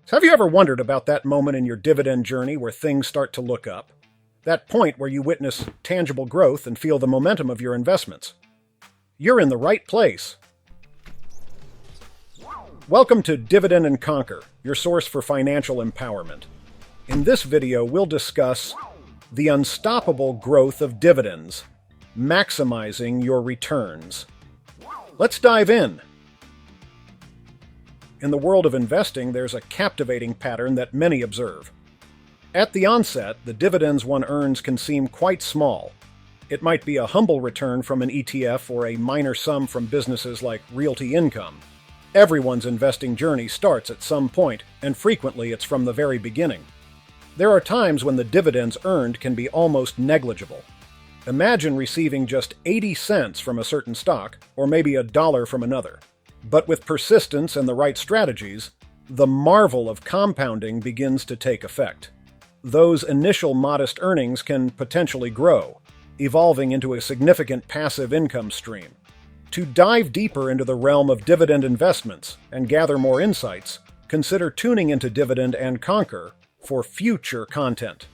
So have you ever wondered about that moment in your dividend journey where things start to look up? That point where you witness tangible growth and feel the momentum of your investments? You're in the right place. Welcome to Dividend and Conquer, your source for financial empowerment. In this video, we'll discuss the unstoppable growth of dividends, maximizing your returns. Let's dive in. In the world of investing, there's a captivating pattern that many observe. At the onset, the dividends one earns can seem quite small. It might be a humble return from an ETF or a minor sum from businesses like Realty Income. Everyone's investing journey starts at some point, and frequently it's from the very beginning. There are times when the dividends earned can be almost negligible. Imagine receiving just 80 cents from a certain stock, or maybe $1 from another. But with persistence and the right strategies, the marvel of compounding begins to take effect. Those initial modest earnings can potentially grow, evolving into a significant passive income stream. To dive deeper into the realm of dividend investments and gather more insights, consider tuning into Dividend and Conquer for future content.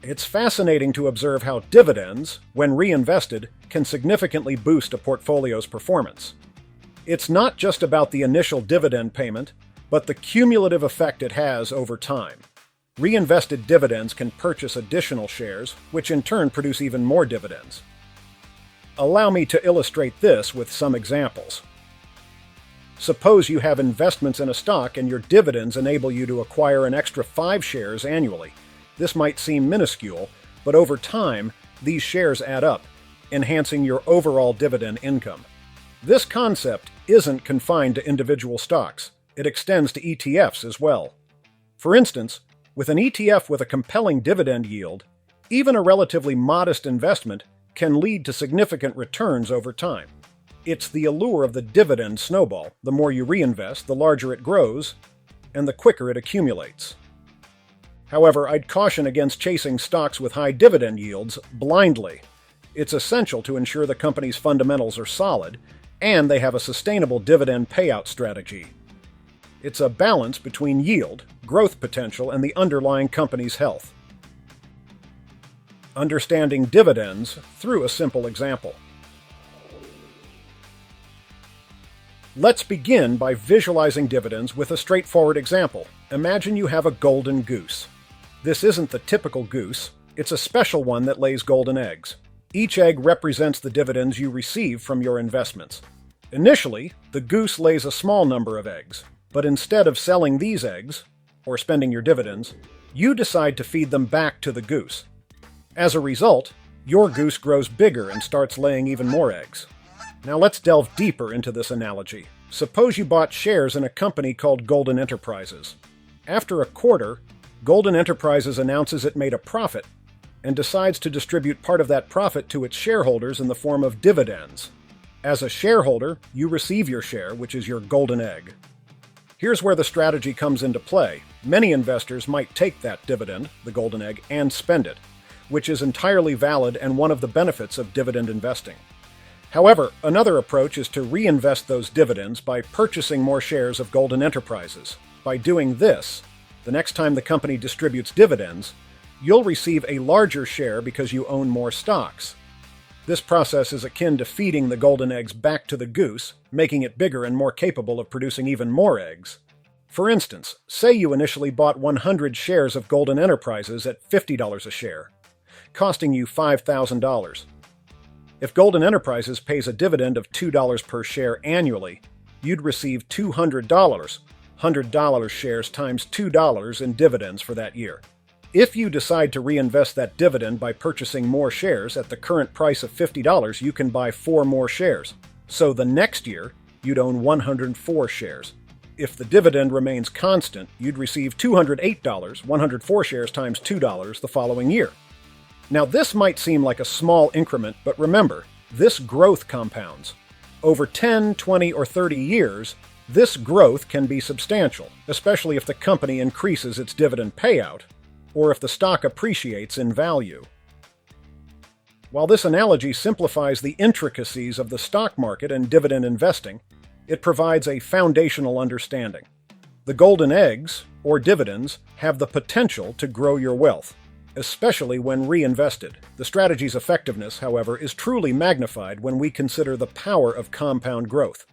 It's fascinating to observe how dividends, when reinvested, can significantly boost a portfolio's performance. It's not just about the initial dividend payment, but the cumulative effect it has over time. Reinvested dividends can purchase additional shares, which in turn produce even more dividends. Allow me to illustrate this with some examples. Suppose you have investments in a stock and your dividends enable you to acquire an extra 5 shares annually. This might seem minuscule, but over time, these shares add up, enhancing your overall dividend income. This concept isn't confined to individual stocks. It extends to ETFs as well. For instance, with an ETF with a compelling dividend yield, even a relatively modest investment can lead to significant returns over time. It's the allure of the dividend snowball. The more you reinvest, the larger it grows, and the quicker it accumulates. However, I'd caution against chasing stocks with high dividend yields blindly. It's essential to ensure the company's fundamentals are solid, and they have a sustainable dividend payout strategy. It's a balance between yield, growth potential, and the underlying company's health. Understanding dividends through a simple example. Let's begin by visualizing dividends with a straightforward example. Imagine you have a golden goose. This isn't the typical goose, it's a special one that lays golden eggs. Each egg represents the dividends you receive from your investments. Initially, the goose lays a small number of eggs, but instead of selling these eggs, or spending your dividends, you decide to feed them back to the goose. As a result, your goose grows bigger and starts laying even more eggs. Now let's delve deeper into this analogy. Suppose you bought shares in a company called Golden Enterprises. After a quarter, Golden Enterprises announces it made a profit and decides to distribute part of that profit to its shareholders in the form of dividends. As a shareholder, you receive your share, which is your golden egg. Here's where the strategy comes into play. Many investors might take that dividend, the golden egg, and spend it, which is entirely valid and one of the benefits of dividend investing. However, another approach is to reinvest those dividends by purchasing more shares of Golden Enterprises. By doing this, the next time the company distributes dividends, you'll receive a larger share because you own more stocks. This process is akin to feeding the golden eggs back to the goose, making it bigger and more capable of producing even more eggs. For instance, say you initially bought 100 shares of Golden Enterprises at $50 a share, costing you $5,000. If Golden Enterprises pays a dividend of $2 per share annually, you'd receive $200, $100 shares times $2 in dividends for that year. If you decide to reinvest that dividend by purchasing more shares at the current price of $50, you can buy 4 more shares. So the next year, you'd own 104 shares. If the dividend remains constant, you'd receive $208, 104 shares times $2 the following year. Now this might seem like a small increment, but remember, this growth compounds. Over 10, 20, or 30 years, this growth can be substantial, especially if the company increases its dividend payout, or if the stock appreciates in value. While this analogy simplifies the intricacies of the stock market and dividend investing, it provides a foundational understanding. The golden eggs, or dividends, have the potential to grow your wealth, especially when reinvested. The strategy's effectiveness, however, is truly magnified when we consider the power of compound growth.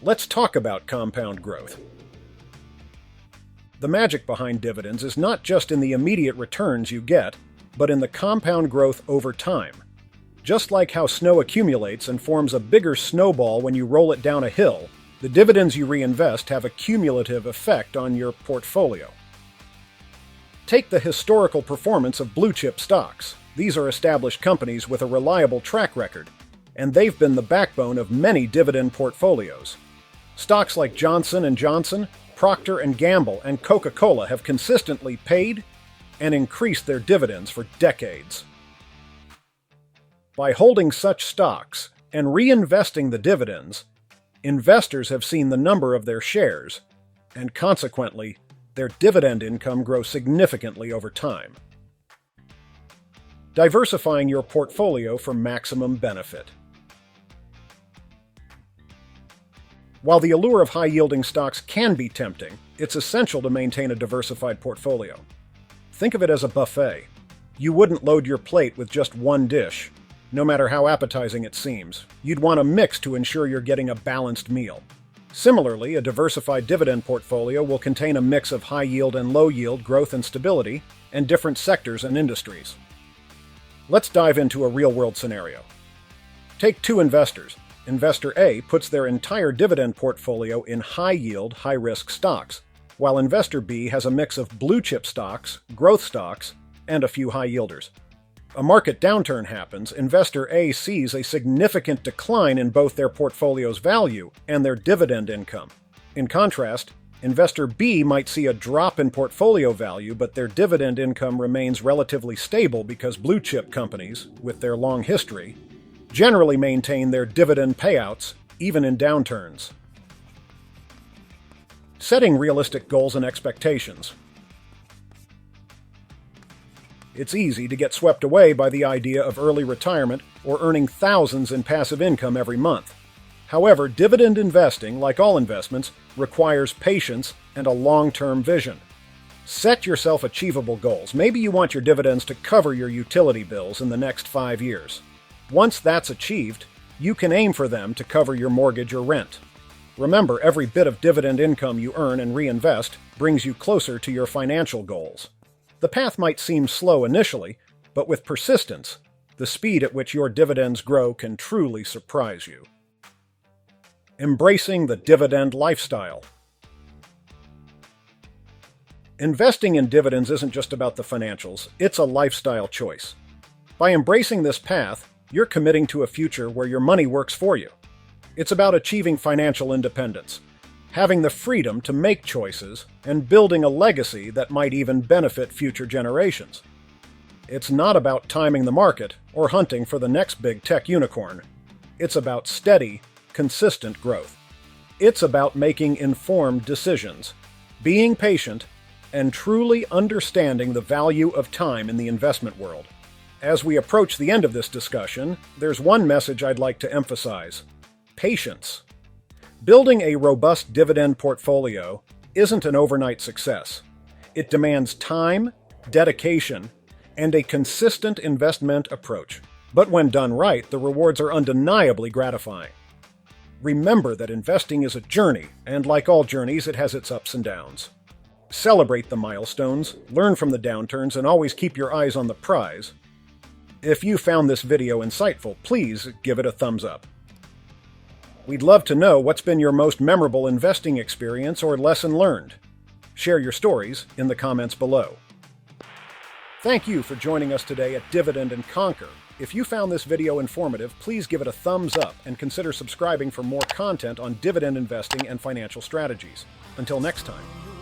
Let's talk about compound growth. The magic behind dividends is not just in the immediate returns you get, but in the compound growth over time. Just like how snow accumulates and forms a bigger snowball when you roll it down a hill, the dividends you reinvest have a cumulative effect on your portfolio. Take the historical performance of blue-chip stocks. These are established companies with a reliable track record, and they've been the backbone of many dividend portfolios. Stocks like Johnson & Johnson, Procter & Gamble, and Coca-Cola have consistently paid and increased their dividends for decades. By holding such stocks and reinvesting the dividends, investors have seen the number of their shares, and consequently, their dividend income grow significantly over time. Diversifying your portfolio for maximum benefit. While the allure of high-yielding stocks can be tempting, it's essential to maintain a diversified portfolio. Think of it as a buffet. You wouldn't load your plate with just one dish, no matter how appetizing it seems. You'd want a mix to ensure you're getting a balanced meal. Similarly, a diversified dividend portfolio will contain a mix of high-yield and low-yield growth and stability, and different sectors and industries. Let's dive into a real-world scenario. Take two investors. Investor A puts their entire dividend portfolio in high-yield, high-risk stocks, while Investor B has a mix of blue-chip stocks, growth stocks, and a few high-yielders. A market downturn happens, Investor A sees a significant decline in both their portfolio's value and their dividend income. In contrast, Investor B might see a drop in portfolio value, but their dividend income remains relatively stable because blue-chip companies, with their long history, generally maintain their dividend payouts even in downturns. Setting realistic goals and expectations. It's easy to get swept away by the idea of early retirement or earning thousands in passive income every month. However, dividend investing, like all investments, requires patience and a long-term vision. Set yourself achievable goals. Maybe you want your dividends to cover your utility bills in the next 5 years. Once that's achieved, you can aim for them to cover your mortgage or rent. Remember, every bit of dividend income you earn and reinvest brings you closer to your financial goals. The path might seem slow initially, but with persistence, the speed at which your dividends grow can truly surprise you. Embracing the dividend lifestyle. Investing in dividends isn't just about the financials, it's a lifestyle choice. By embracing this path, you're committing to a future where your money works for you. It's about achieving financial independence, having the freedom to make choices, and building a legacy that might even benefit future generations. It's not about timing the market or hunting for the next big tech unicorn. It's about steady, consistent growth. It's about making informed decisions, being patient, and truly understanding the value of time in the investment world. As we approach the end of this discussion, there's one message I'd like to emphasize: patience. Building a robust dividend portfolio isn't an overnight success. It demands time, dedication, and a consistent investment approach. But when done right, the rewards are undeniably gratifying. Remember that investing is a journey, and like all journeys, it has its ups and downs. Celebrate the milestones, learn from the downturns, and always keep your eyes on the prize. If you found this video insightful, please give it a thumbs up. We'd love to know what's been your most memorable investing experience or lesson learned. Share your stories in the comments below. Thank you for joining us today at Dividend and Conquer. If you found this video informative, please give it a thumbs up and consider subscribing for more content on dividend investing and financial strategies. Until next time.